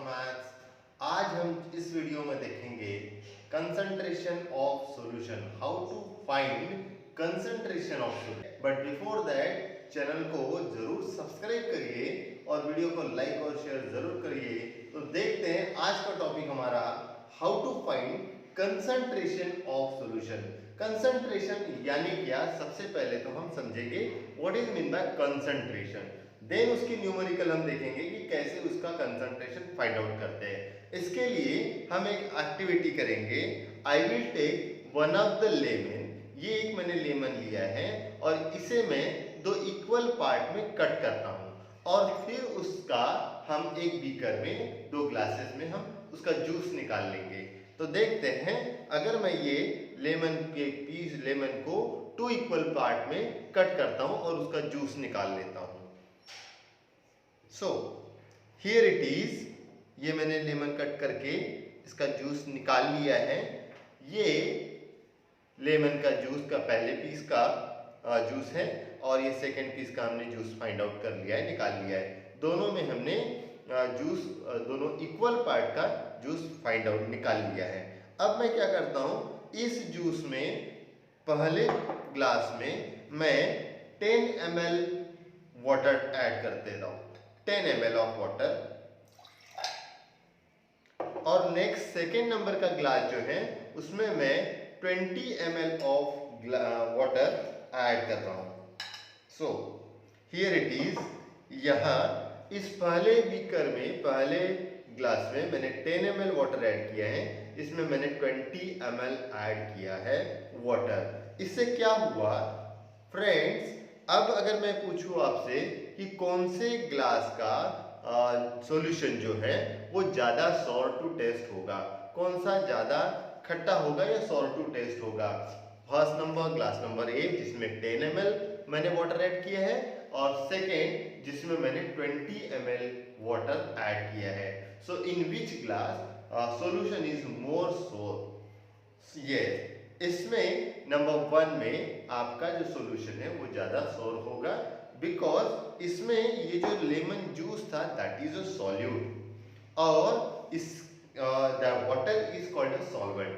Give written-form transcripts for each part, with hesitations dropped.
Maths. आज हम इस वीडियो में देखेंगे concentration of solution, how to find concentration of solution. But before that channel को जरूर सब्सक्राइब करिए और वीडियो को लाइक और शेयर जरूर करिए। तो देखते हैं आज का टॉपिक हमारा how to find concentration of solution. Concentration यानी क्या, सबसे पहले तो हम समझेंगे what is mean by concentration, then उसकी न्यूमेरिकल हम देखेंगे कि कैसे उसका कंसंट्रेशन फाइंड आउट करते हैं। इसके लिए हम एक एक्टिविटी करेंगे। I will take one of the lemon, ये एक मैंने लेमन लिया है और इसे मैं दो इक्वल पार्ट में कट करता हूं और फिर उसका हम एक बीकर में, दो ग्लासेस में हम उसका जूस निकाल लेंगे। तो देखते हैं, अगर मैं ये लेमन के पीस लेमन को टू इक्वल पार्ट में कट करता हूं और उसका जूस निकाल लेता हूं। सो हियर इट इज, ये मैंने लेमन कट करके इसका जूस निकाल लिया है। ये लेमन का जूस का पहले पीस का जूस है और ये सेकंड पीस का हमने जूस फाइंड आउट कर लिया है, निकाल लिया है। दोनों में हमने जूस, दोनों इक्वल पार्ट का जूस फाइंड आउट निकाल लिया है। अब मैं क्या करता हूं, इस जूस में पहले ग्लास में मैं 10 ml वाटर ऐड कर देता हूं, 10 ml ऑफ वाटर। और नेक्स्ट सेकेंड नंबर का ग्लास जो है उसमें मैं 20 ml ऑफ वाटर ऐड कर रहा हूं। सो हियर इट इज, यहाँ इस पहले बीकर में, पहले ग्लास में मैंने 10 ml वाटर ऐड किया है, इसमें मैंने 20 ml ऐड किया है वाटर। इससे क्या हुआ फ्रेंड्स, अब अगर मैं पूछूं आपसे कि कौन से ग्लास का सॉल्यूशन जो है वो ज्यादा सॉर टू टेस्ट होगा, कौन सा ज्यादा खट्टा होगा या सॉर टू टेस्ट होगा। First number glass number A जिसमें 10 ml मैंने वाटर ऐड किया है और सेकेंड जिसमें मैंने 20 ml वाटर ऐड किया है। सो इन विच ग्लास सॉल्यूशन इज मोर सोर। ये इसमें नंबर 1 में आपका जो सॉल्यूशन है वो ज्यादा सोर होगा, बिकॉज इसमें ये जो लेमन जूस था दैट इज अ सॉल्यूट और इस the water is called a solvent.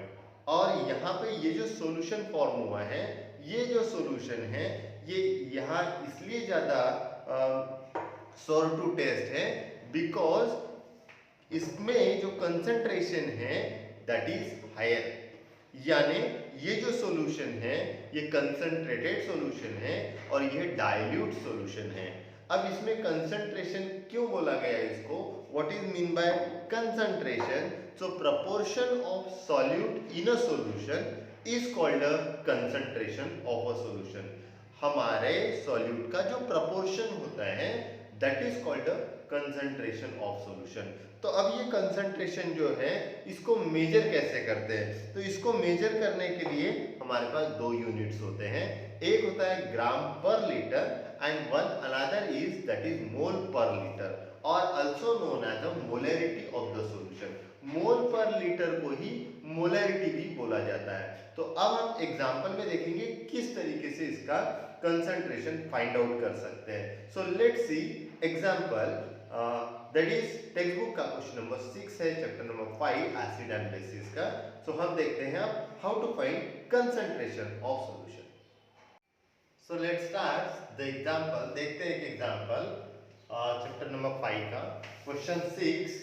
और यहाँ पे ये जो सॉल्यूशन फॉर्म हुआ है, ये जो सॉल्यूशन है ये यहाँ इसलिए ज्यादा सोर टू टेस्ट है बिकॉज इसमें जो कंसंट्रेशन है दैट इज हायर। यानी ये जो सॉल्यूशन है ये कंसंट्रेटेड सॉल्यूशन है और ये डाइल्यूट सॉल्यूशन है। अब इसमें कंसंट्रेशन क्यों बोला गया है इसको, what is mean by concentration. So proportion of solute in a solution is called a concentration of a solution. हमारे सॉल्यूट का जो प्रपोर्शन होता है that is called a concentration of solution. तो अब ये कंसंट्रेशन जो है इसको मेजर कैसे करते हैं, तो इसको मेजर करने के लिए हमारे पास दो यूनिट्स होते हैं। एक होता है gram per litre and one another is that is mole per litre और also known as the molarity of the solution. Mole per litre को ही मोलैरिटी भी बोला जाता है। तो अब हम एग्जांपल में देखेंगे किस तरीके से इसका कंसंट्रेशन फाइंड आउट कर सकते हैं। So let's see example, that is text book का क्वेश्चन नंबर 6 है, chapter number 5 acid and basis का। सो हम देखते हैं अब how to find concentration of solution. So let's start the example. देखते हैं एक एग्जांपल चैप्टर नंबर 5 का question 6।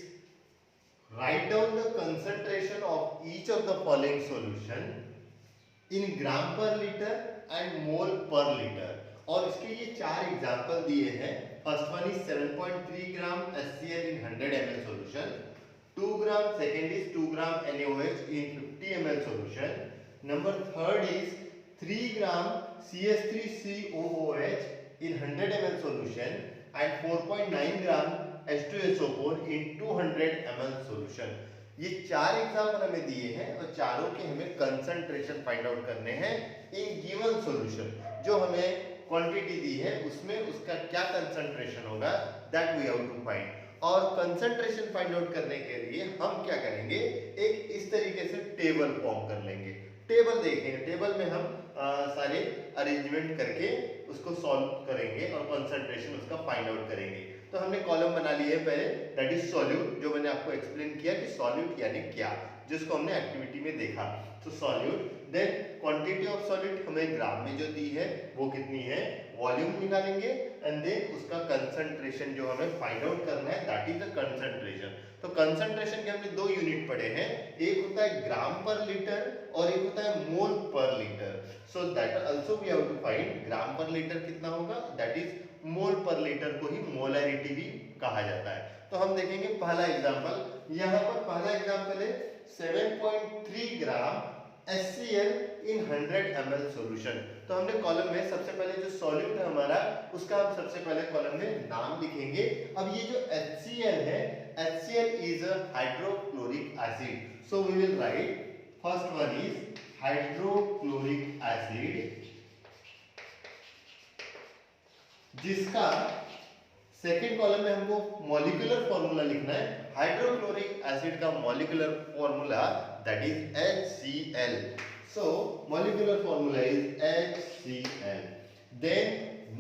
Write down the concentration of each of the following solution in gram per litre and mole per litre. और इसके ये चार example दिए हैं। First one is 7.3 gram HCl in 100 ml solution, 2 gram, second is 2 gram NaOH in 50 ml solution, number third is 3 gram CH3COOH in 100 ml solution and 4.9 gram H2SO4 in 200 ml solution। ये चार example हमें दिए हैं और चारों के हमें concentration find out करने हैं इन गिवन सॉल्यूशन। जो हमें क्वांटिटी दी है उसमें उसका क्या कंसंट्रेशन होगा that we have to find. और कंसंट्रेशन फाइंड आउट करने के लिए हम क्या करेंगे, एक इस तरीके से टेबल फॉर्म कर लेंगे। टेबल देखेंगे, टेबल में हम सारे अरेंजमेंट करके उसको सॉल्व करेंगे और कंसंट्रेशन उसका फाइंड आउट करेंगे। तो तो हमने कॉलम बना लिए है पहले, दैट इज सॉल्यूट, जो मैंने आपको एक्सप्लेन किया कि सॉल्यूट यानी क्या, जिसको हमने एक्टिविटी में देखा। तो solute, then quantity of solute हमें ग्राम में जो दी है वो कितनी है, वॉल्यूम निकालेंगे, एंड देन उसका कंसंट्रेशन जो हमें फाइंड आउट करना है, दैट इज द कंसंट्रेशन। तो कंसंट्रेशन के हमने 2 यूनिट पढ़े हैं, एक होता है ग्राम पर लीटर और एक होता है mole per litre. So that also we have to find gram per litre कितना होगा, that is mole per litre को ही मोलैरिटी भी कहा जाता है। तो हम देखेंगे पहला एग्जांपल, यहाँ पर पहला एग्जांपल है 7.3 ग्राम HCl in 100 ml सॉल्यूशन। तो हमने कॉलम में सबसे पहले जो सॉल्यूट है हमारा, उसका हम सबसे पहले कॉलम में नाम लिखेंगे। अब ये जो HCl है, HCl is a hydrochloric acid, so we will write first one is hydrochloric acid, जिसका सेकेंड कॉलम में हमको मॉलिक्यूलर फॉर्मूला लिखना है। हाइड्रोक्लोरिक एसिड का molecular formula that is HCl, so molecular formula is HCl। Then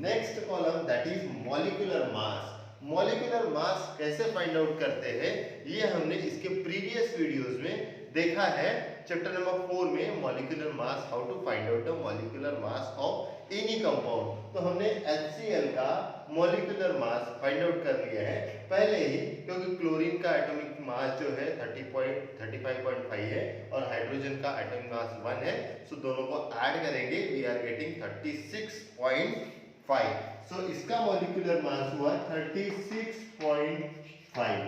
next column that is molecular mass. Molecular mass कैसे find out करते हैं, ये हमने इसके प्रीवियस वीडियोस में देखा है, चैप्टर नंबर 4 में molecular mass, how to find out the molecular mass of any compound. तो हमने HCl का मॉलिक्यूलर मास फाइंड आउट कर लिया है पहले ही, क्योंकि क्लोरीन का एटॉमिक मास जो है 35.5 है और हाइड्रोजन का एटॉमिक मास 1 है, सो दोनों को ऐड करेंगे, वी आर गेटिंग 36.5। सो इसका मॉलिक्यूलर मास हुआ 36.5।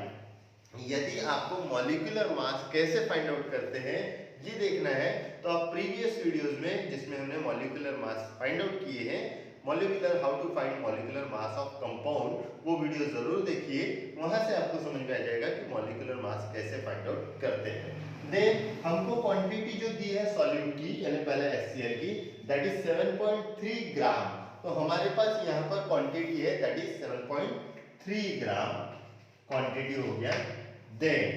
यदि आपको मॉलिक्यूलर मास कैसे फाइंड आउट करते हैं ये देखना है, तो आप प्रीवियस वीडियोस में जिसमें हमने मॉलिक्यूलर मास फाइंड आउट किए हैं, molecular how to find molecular mass of compound, वो वीडियो जरूर देखिए, वहां से आपको समझ में आ जाएगा कि मॉलिक्यूलर मास कैसे फाइंड आउट करते हैं। देन हमको क्वांटिटी जो दी है सॉल्यूट की, यानी पहले HCl की, दैट इज 7.3 ग्राम। तो हमारे पास यहाँ पर क्वांटिटी है दैट इज 7.3 ग्राम क्वांटिटी हो गया। Then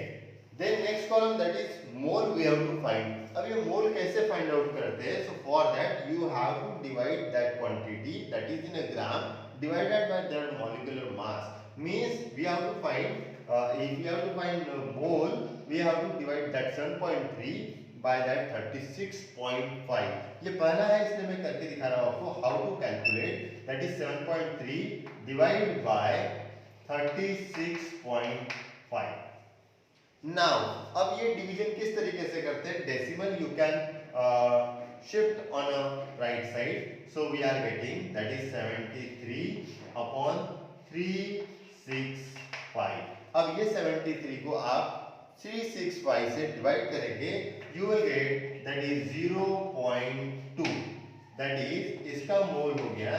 next column that is mole we have to find. अब ये मोल कैसे फाइंड आउट करते हैं, so for that you have to divide that quantity that is in a gram divided by that molecular mass, means we have to find if we have to find mole, we have to divide that 7.3 by that 36.5। ये पहला है, इसलिए मैं करके दिखा रहा हूं आपको how to calculate, that is 7.3 divide by 36.5। Now अब ये डिवीजन किस तरीके से करते हैं, decimal you can shift on a right side, so we are getting that is 73 upon 365। अब ये 73 को आप 365 से डिवाइड करेंगे, you will get that is 0.2, that is इसका मोल हो गया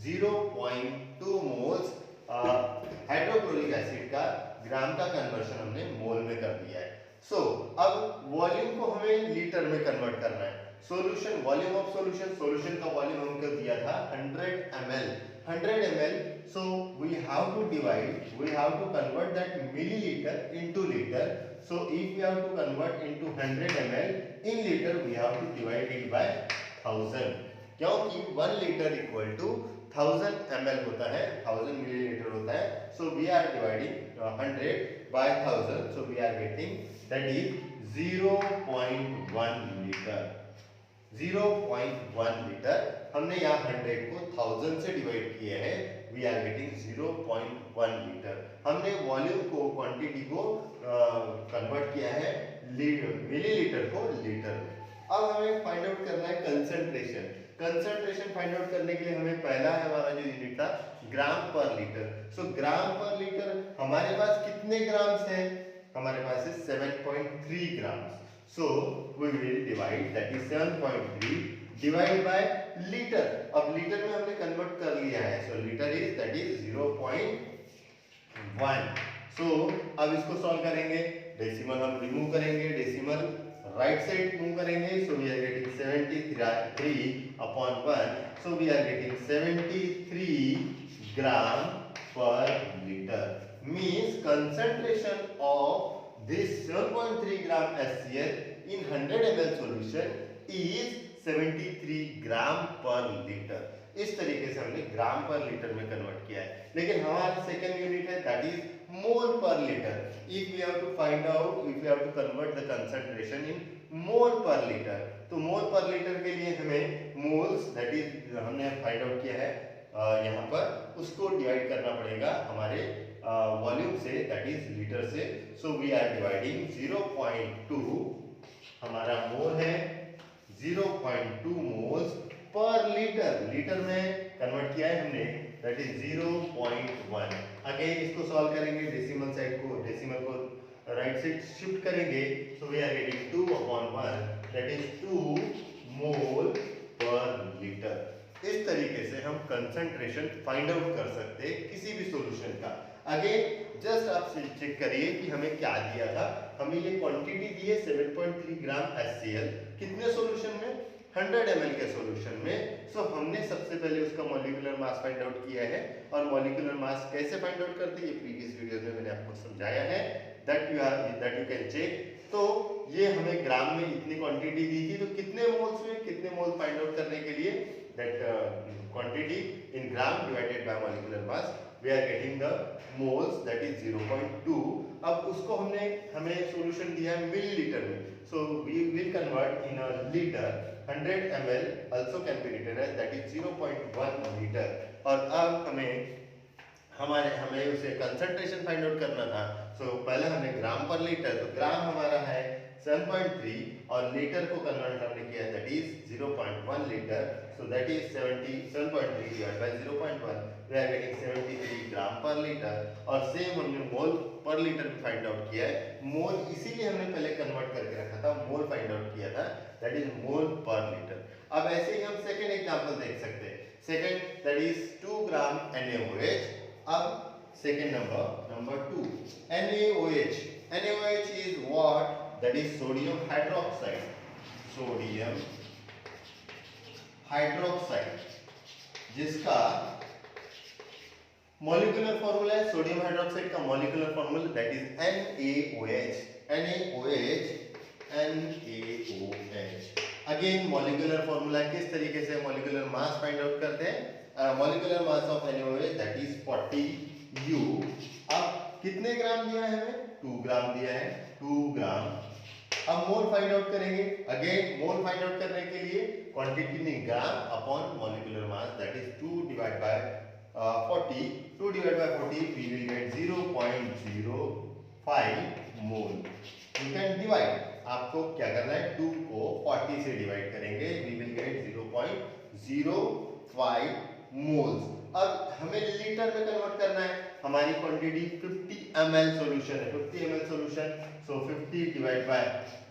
0.2 मोल्स हाइड्रोक्लोरिक एसिड का, ग्राम का कन्वर्शन हमने मोल में कर दिया है। सो अब वॉल्यूम को हमें लीटर में कन्वर्ट करना है। Solution, volume of solution, solution का वॉल्यूम हमको दिया था 100 ml, so we have to divide, we have to convert that milliliter into liter, so if we have to convert into 100 ml in liter, we have to divide it by 1000, क्योंकि 1 liter equal to 1000 ml होता है, 1000 milliliter होता है, so we are dividing 100 by 1000, so we are getting that is 0.1 liter, 0.1 litre. हमने यहाँ 100 को 1000 से divide किए हैं, वी आर गेटिंग 0.1 लीटर। हमने वॉल्यूम को, क्वांटिटी को कन्वर्ट किया है मिलीलीटर को लीटर में। अब हमें फाइंड आउट करना है कंसंट्रेशन। कंसंट्रेशन फाइंड आउट करने के लिए हमें पहला है हमारा जो यूनिट था ग्राम पर लीटर। सो ग्राम पर लीटर हमारे पास कितने ग्राम्स हैं, हमारे पास है 7.3 grams. So we will divide, that is 7.3 divide by liter। अब लीटर में हमने कन्वर्ट कर लिया है, so liter is that is 0.1। so अब इसको सॉल्व करेंगे, डेसिमल हम रिमूव करेंगे, डेसिमल राइट साइड मूव करेंगे, so we are getting 73 upon 1, so we are getting 73 gram per liter, means concentration of this 7.3 gram HCl in 100 ml solution is 73 gram per litre. इस तरीके से हमने ग्राम per litre में convert किया है। लेकिन हमारा सेकेंड यूनिट है that is mole per litre. If we have to find out, if we have to convert the concentration in mole per litre, तो मोल पर लीटर के लिए हमें मोल्स दैट इज हमने फाइंड आउट किया है यहाँ पर, उसको डिवाइड करना पड़ेगा हमारे volume say that is litre से। सो वी आर डिवाइडिंग 0.2, हमारा मोल है 0.2 मोल्स पर लीटर। लीटर में कन्वर्ट किया है हमने दैट इज 0.1। अगेन इसको सॉल्व करेंगे, डेसिमल साइड को, डेसिमल को राइट साइड शिफ्ट करेंगे। So we are getting 2/1 that is 2 mole per litre. इस तरीके से हम कंसंट्रेशन फाइंड आउट कर सकते हैं किसी भी सॉल्यूशन का। अगेन जस्ट आप चेक करिए कि हमें क्या दिया था। हमें ये क्वांटिटी दी है 7.3 ग्राम HCl, कितने सॉल्यूशन में, 100 ml के सॉल्यूशन में। सो हमने सबसे पहले उसका मॉलिक्यूलर मास फाइंड आउट किया है, और मॉलिक्यूलर मास कैसे फाइंड आउट करते हैं ये प्रीवियस वीडियो में मैंने आपको समझाया है, दैट यू कैन चेक। तो ये हमें ग्राम में इतनी क्वांटिटी दी थी, तो कितने मोल्स में, कितने मोल फाइंड आउट करने के लिए that quantity in gram divided by molecular mass, we are getting the moles that is 0.2। अब उसको हमें सॉल्यूशन दिया है मिलीलीटर में, so we will convert in a litre. 100 ml also can be written as that is 0.1 litre. और अब हमें उसे कंसंट्रेशन फाइंड आउट करना था। सो पहले हमने ग्राम पर लीटर, तो ग्राम हमारा है 7.3 और लीटर को कन्वर्ट हमने किया that is 0.1 litre. So that is 7.3 divided by 0.1, we are getting 73 gram per litre. और सेम हमने मोल पर लीटर भी फाइंड आउट किया है। मोल इसीलिए हमने पहले कन्वर्ट करके रखा था, मोल फाइंड आउट किया था that is mole per litre. अब ऐसे ही हम सेकंड एग्जांपल देख सकते हैं। Second that is 2 gram NaOH। अब second number 2, NaOH। NaOH is what? That is sodium hydroxide। sodium hydroxide जिसका मॉलिक्यूलर फॉर्मूला है, सोडियम हाइड्रोक्साइड का molecular formula that is NaOH। NaOH NaOH। Again molecular formula किस तरीके से molecular mass find out करते हैं। Molecular mass of NaOH that is 40 U। अब कितने ग्राम दिया है हमें, 2 ग्राम दिया है, 2 ग्राम। अब मोल फाइंड आउट करेंगे। अगेन मोल फाइंड आउट करने के लिए quantity in gram upon molecular mass that is 2 divide by 40। 2 divide by 40 we will get 0.05 mole. You can divide, आपको क्या करना है, 2 को 40 से डिवाइड करेंगे, वी विल गेट 0.05 मोल्स। अब हमें लीटर में कन्वर्ट करना है। हमारी क्वांटिटी 50 ml सॉल्यूशन है, 50 ml solution. So 50 divide by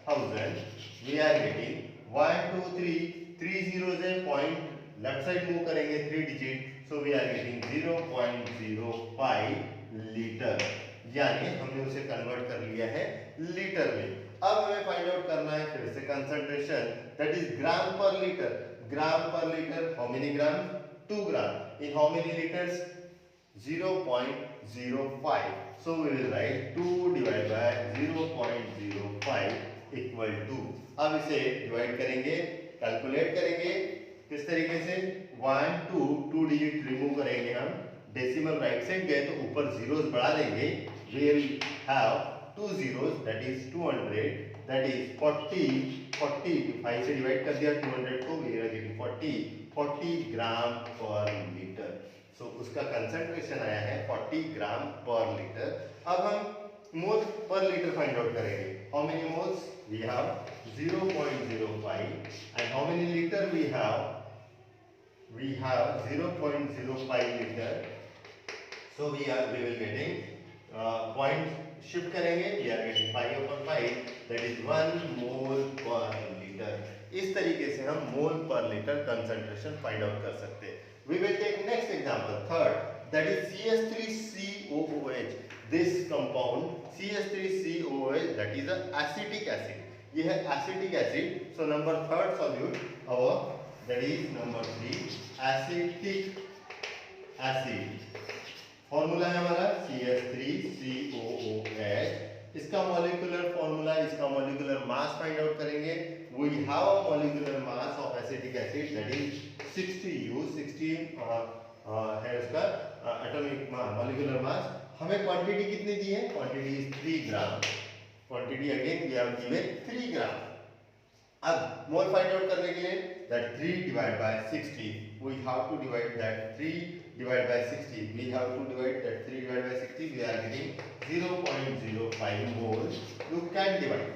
1000 we are getting 1 2 3 zeros है, पॉइंट लेफ्ट साइड मूव करेंगे 3 digit. So we are getting 0.05 litre, यानी हमने उसे कन्वर्ट कर लिया है लीटर में। अब हमें फाइंड आउट करना है फिर से concentration that is gram per litre. Gram per litre, how many gram, 2 gram. In how many litres, 0.05। so we will write 2 divided by 0.05 equal to, अब इसे डिवाइड करेंगे, कैलकुलेट करेंगे किस तरीके से, 1 2 डिजिट रिमूव करेंगे हम, डेसिमल राइट साइड गए तो ऊपर जीरोस बढ़ा देंगे, we will have 2 zeros that is 200 that is 40 5 से डिवाइड कर दिया 200 को, we are getting 40 gram per litre. सो उसका कंसंट्रेशन आया है 40 ग्राम पर लीटर। अब हम mole per litre find out करेंगे। How many moles, we have 0.05 and how many litre we have 0.05 litre. So we will getting point shift करेंगे, we are getting 5/5 that is 1 mole per litre. इस तरीके से हम mole per litre concentration find out कर सकते हैं। We will take next example, third, that is CH3COOH. This compound CH3COOH that is a acetic acid. ये है acetic acid. So number third solute our that is number 3 acetic acid. Formula है हमारा CH3COOH। इसका molecular formula, इसका molecular mass find out करेंगे we have a molecular mass of acetic acid that is 60 U, 60 है उसका atomic molecular mass. हमें quantity कितनी दी है? Quantity is 3 gram. Quantity again we have given 3 gram. अब मोल फाइंड आउट करने के लिए that 3 divided by 60 we have to divide that 3 divided by 60 we have to divide that 3 divided by 60 we are getting 0.05 mole. You can divide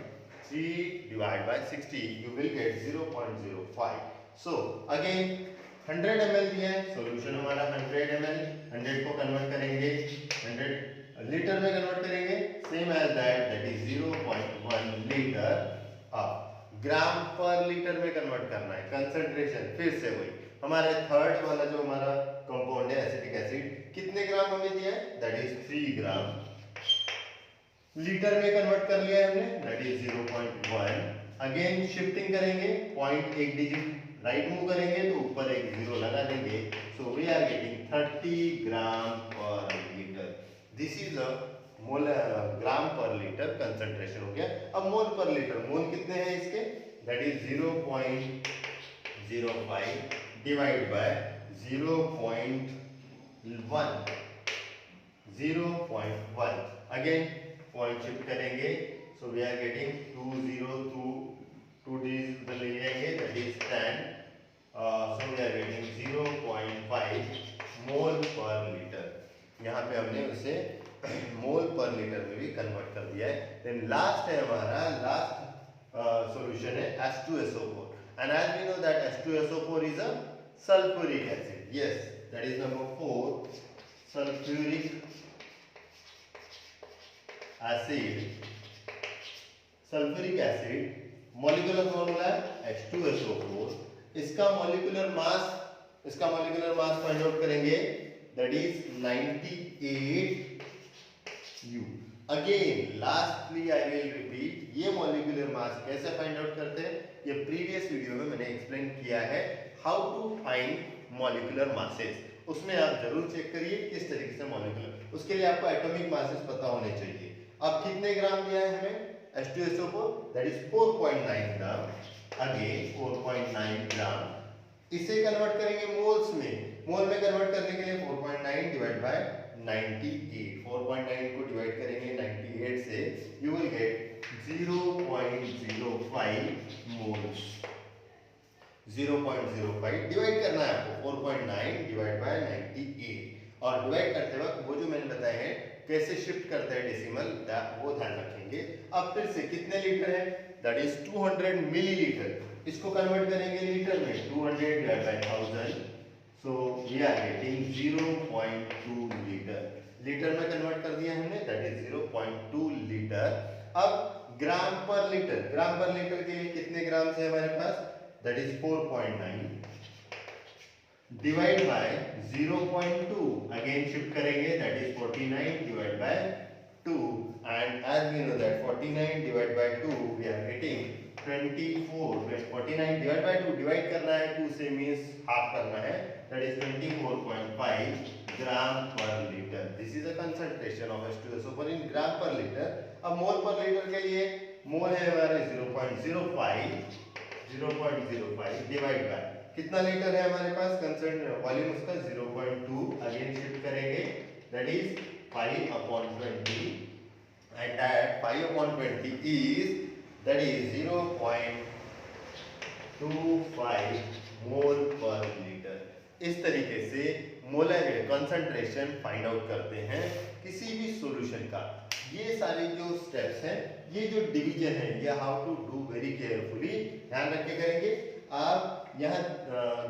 3 divided by 60 you will get 0.05. So again 100 ml दिया है, solution हमारा 100 ml, 100 को convert करेंगे 100 litre में convert करेंगे, same as that is 0.1 litre. अब gram per litre में convert करना है। कंसंट्रेशन फिर से वही हमारे थर्ड वाला जो हमारा कंपाउंड है एसिटिक एसिड, कितने ग्राम हमें दिया है? That is 3 gram. लीटर में कन्वर्ट कर लिया है हमने, दैट इज 0.1। अगेन शिफ्टिंग करेंगे, पॉइंट एक डिजिट राइट मूव करेंगे तो ऊपर एक जीरो लगा देंगे, सो we are getting 30 gram per litre. This is a mole gram per litre concentration हो गया। अब मोल पर लीटर, मोल कितने हैं इसके? That is 0.05 divide by 0.1 again point shift करेंगे, so we are getting 2 digit ले जाएंगे that is 10, so we are getting 0.5 mole per litre. यहाँ पे हमने उसे मोल पर लीटर में भी कन्वर्ट कर दिया है। देन लास्ट है हमारा, लास्ट सॉल्यूशन है H2SO4 and as we know that H2SO4 is a sulphuric acid. Yes, that is number 4 sulphuric acid. Sulphuric acid molecular formula है H2SO4। इसका मॉलिक्यूलर मास फाइंड आउट करेंगे, that is 98 U। Again lastly I will repeat, ये molecular mass कैसे find out करते हैं ये previous video में मैंने एक्सप्लेन किया है, how to find molecular masses. उसमें आप जरूर चेक करिए किस तरीके से मॉलिक्यूलर, उसके लिए आपको एटॉमिक मासेस पता होने चाहिए। अब कितने ग्राम दिया है हमें H2SO4, that is 4.9 gram. Again 4.9 ग्राम, इसे कन्वर्ट करेंगे मोल्स में। मोल में कन्वर्ट करने के लिए 4.9 डिवाइड बाय 98, 4.9 को डिवाइड करेंगे 98 से, you will get 0.05 moles. 0.05 divide करना है आपको, 4.9 डिवाइड बाय 98, और डिवाइड करते वक्त वो जो मैंने बताया है कैसे शिफ्ट करते हैं डेसिमल, वो ध्यान रखेंगे। अब फिर से कितने लीटर है? That is 200 millilitre. इसको कन्वर्ट करेंगे लीटर में, 200 divide by 1000, so we are getting 0.2 litre. Litre में कन्वर्ट कर दिया हमने, दैट इज 0.2 लीटर। अब ग्राम पर लीटर, ग्राम पर लीटर के लिए कितने ग्राम है हमारे पास? That is 4.9 divide by 0.2, again shift करेंगे, that is 49 divide by 2, and as we know that 49 divide by 2 we are getting 24। 49 divide by 2 divide करना है 2 से, मींस हाफ करना है, that is 24.5 gram per litre. This is a concentration of H2SO4 in gram per litre. अब मोल per litre के लिए मोल है हमारे 0.05 डिवाइड बाय कितना लीटर है हमारे पास, वॉल्यूम उसका 0.2, अगेन शिफ्ट करेंगे, that is 5/20, and that 5/20 is that is 0.25 mole per litre. इस तरीके से मोलर कंसंट्रेशन फाइंड आउट करते हैं किसी भी सॉल्यूशन का। ये सारे जो स्टेप्स हैं, ये जो डिवीजन है, ये how to do very carefully, ध्यान रख के करेंगे। आप यहाँ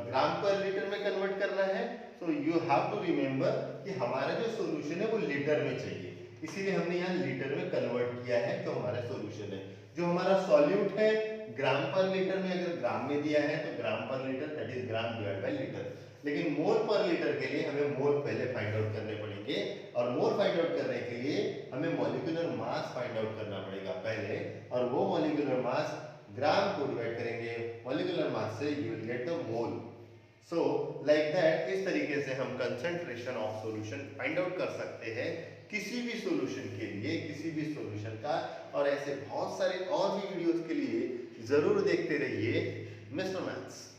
ग्राम पर लीटर में कन्वर्ट करना है, तो यू हैव टू रिमेंबर कि हमारा जो सॉल्यूशन है वो लीटर में चाहिए, इसीलिए हमने यहाँ लीटर में कन्वर्ट किया है जो हमारा सॉल्यूशन है। जो हमारा सॉल्यूट है ग्राम पर लीटर में, अगर ग्राम में दिया है तो ग्राम per litre, that is gram divide by litre. लेकिन मोल पर लीटर के लिए हमें मोल पहले फाइंड आउट करने पड़ेंगे, और मोल फाइंड आउट करने के लिए हमें मॉलिक्यूलर मास फाइंड आउट करना पड़ेगा पहले, और वो मॉलिक्यूलर मास ग्राम को डिवाइड करेंगे मॉलिक्यूलर मास से, you will get the mole. So like that, इस तरीके से हम concentration of solution find out कर सकते हैं किसी भी सॉल्यूशन के लिए, किसी भी सॉल्यूशन का। और ऐसे बहुत सारे और भी वीडियोस के लिए जरूर देखते रहिए मिस्टर मैथ्स।